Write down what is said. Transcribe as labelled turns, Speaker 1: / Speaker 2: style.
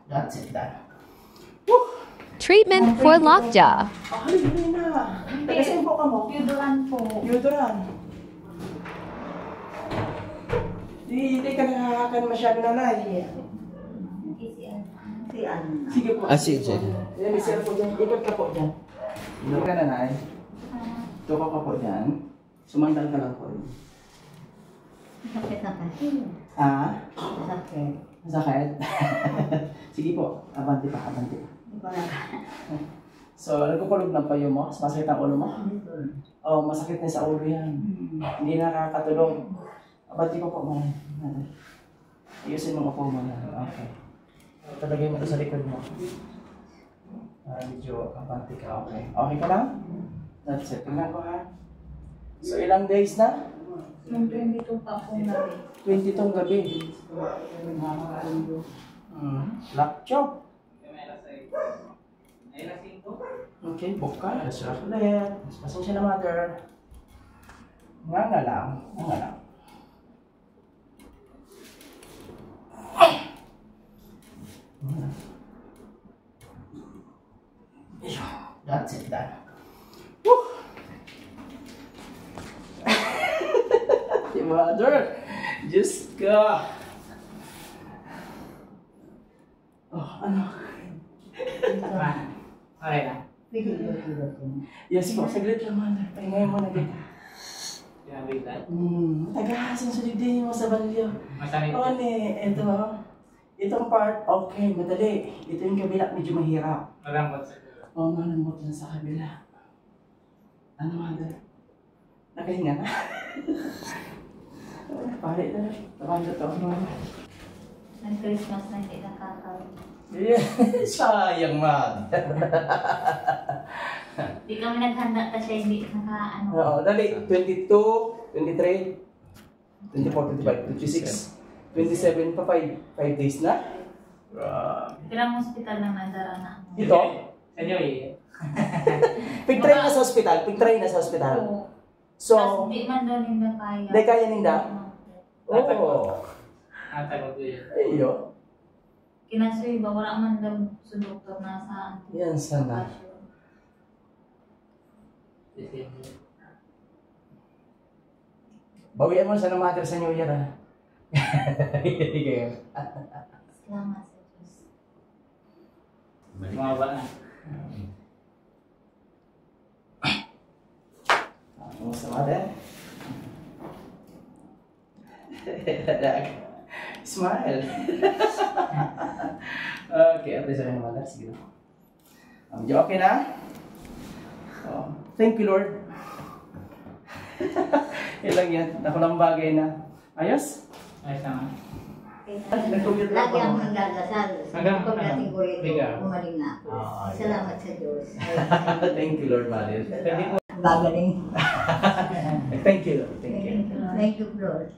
Speaker 1: That's it, done.
Speaker 2: Treatment for lockjaw.
Speaker 1: Hindi na. Tagasin po ka mo?
Speaker 3: Deodorant po.
Speaker 1: Deodorant. Hindi ka nakakakan masyado na na. Sige po.
Speaker 4: Sige.
Speaker 1: Yan, may sir po dyan. Ikot ka po dyan. Ikot ka na na eh. Tuka ka po dyan. Sumandal ka lang po.
Speaker 3: Sakit.
Speaker 1: Ah?
Speaker 3: Sakit.
Speaker 1: Masakit? Sige po. Abante pa. So, nagkukulog ng payo mo? Masakit ang ulo mo? Oo, masakit na sa ulo yan. Hindi nakakatulog. Abante pa po mo. Ayusin mo po mo na. Okay. Talagay mo ito sa likod mo. Medyo abante ka. Okay. Okay ka lang? That's it. Tingnan ko ha. So, ilang days na?
Speaker 3: Yung 22 pa po gabi.
Speaker 1: 22 gabi. Lockjaw. Okay, buka. Sarap ulit. Pasensya na, mother. Nga lang. That's it, done. Si mother. Diyos ka. Oh, ano? Okay na. Yes po, saglit lang, mother. Pahingayin mo na din. Tagahasan sa din mo sa balyo. Oo, ito. Itong part, okay, madali. Ito yung kabila, medyo mahirap.
Speaker 5: Malambot sa kabila.
Speaker 1: Oo, malambot lang sa kabila. Ano, mother? Nakahinga na? Pare na. Tabanda to.
Speaker 3: Nag-Christmas na hindi nakakaroon.
Speaker 1: Yeah, sayang, mother.
Speaker 3: Di kami naghanda kasi hindi naka-ano.
Speaker 1: Oo, dali. 22, 23, 24, 25, 26, 27 pa 5 days na.
Speaker 3: Pirang hospital lang nadara na.
Speaker 1: Ito?
Speaker 5: Sa inyo eh.
Speaker 1: Pig-try na sa hospital.
Speaker 3: Oo.
Speaker 1: So,
Speaker 3: Tapos di man daw ninda kaya.
Speaker 1: Di kaya ninda? Oo.
Speaker 5: Tatakot ko yun.
Speaker 1: Ayo.
Speaker 3: Kinasuy ba? Wala man daw sa doktor na sa
Speaker 1: Yan sana. Bawian mo sa mother sa New Year, ha?
Speaker 3: Salamat sa Diyos.
Speaker 5: Mababa na.
Speaker 1: Kamusta, mother? Smile. Okay, at least I'm mother. Sige na. Medyo okay na? Oh, thank you, Lord. Ilang yan. Nakulang bagay na. Ayos?
Speaker 5: Ayos naman.
Speaker 3: Lagi ang magdadasal. Pag natin ko ito,
Speaker 5: Biga.
Speaker 3: umaling na ako. Salamat sa Diyos.
Speaker 1: Thank you, Lord, mother.
Speaker 3: Bagaling.
Speaker 1: Thank you, Lord. Thank you.
Speaker 3: Thank you, Lord.